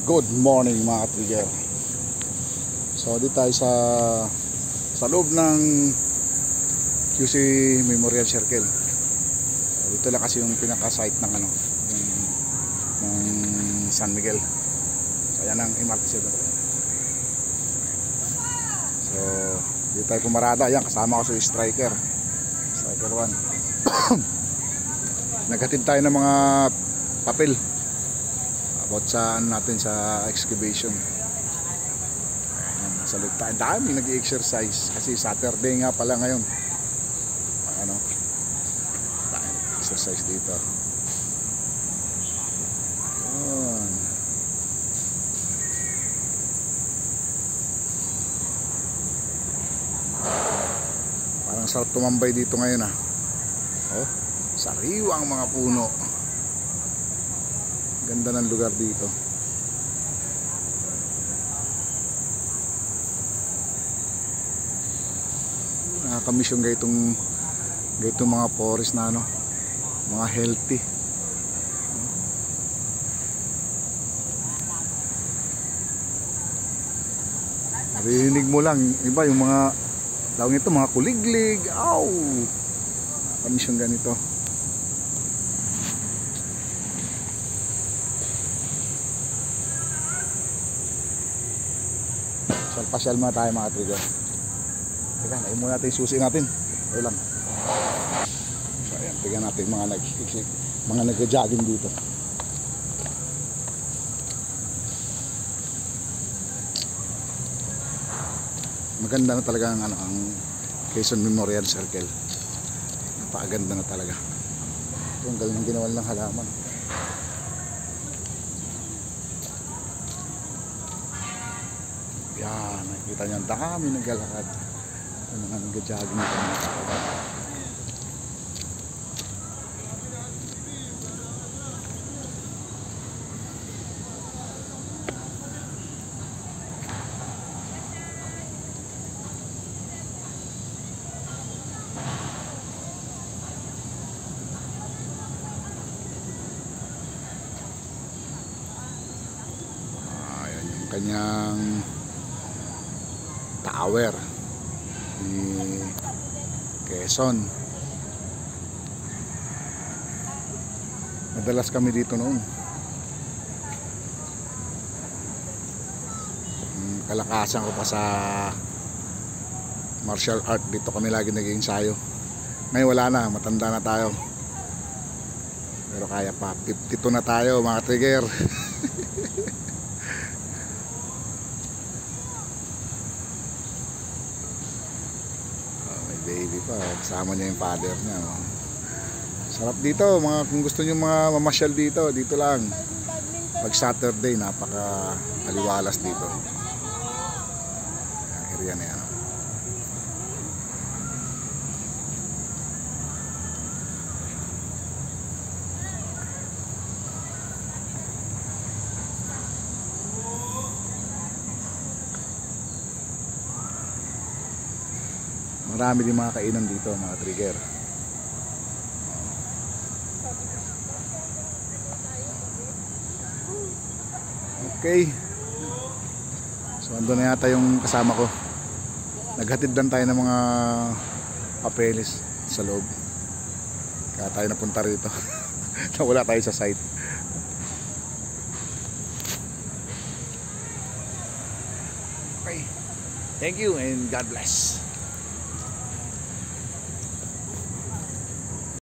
Good morning mga trigger. So dito tayo sa loob ng QC Memorial Circle. So, dito lang kasi yung pinaka-site ng ng San Miguel. So yan ang MRT 7. So dito tayo pumarada. Yan, kasama ko si Striker 1. Naghatid tayo ng mga papel about sa natin sa excavation. Nasa loob tayo, dami nag-exercise kasi Saturday nga pala ngayon. Exercise dito. Yun. Parang sarap tumambay dito ngayon oh, sariwa ang mga puno. Ganda ng lugar dito. Nakakamiss yung gaytong mga forest na mga healthy. Narinig mo lang iba yung mga tawag nito, mga kuliglig. Aw! Nakakamiss yung ganito. Pasyal muna tayo mga trigger. Teka, nain muna natin yung susi natin. Okay lang. So ayan, tignan natin mga nag-jogging dito. Maganda na talaga ang Quezon Memorial Circle. Napakaganda na talaga. Ito ang galing ng ginawa ng halaman. Yan, nakikita nyo, ang dami naglalakad. Ang mga nag-jogging nito. Ayan yung kanyang tower ni Quezon. Madalas kami dito noon. Kalakasan ko pa sa martial art, dito kami lagi nag-iensayo. Ngayon wala na, matanda na tayo. Pero kaya pa, 52 na tayo mga trigger. Baby pa, kasama niya yung father niya. Sarap dito, kung gusto niyo mga mamasyal dito lang. Pag Saturday, napaka kaliwalas dito. Ang area na yan. Marami din mga kainan dito mga trigger. Okay. So andun na yata yung kasama ko. Naghatid lang tayo ng mga papeles sa loob. Kaya tayo napunta rito. Nawala tayo sa site. Okay. Thank you and God bless.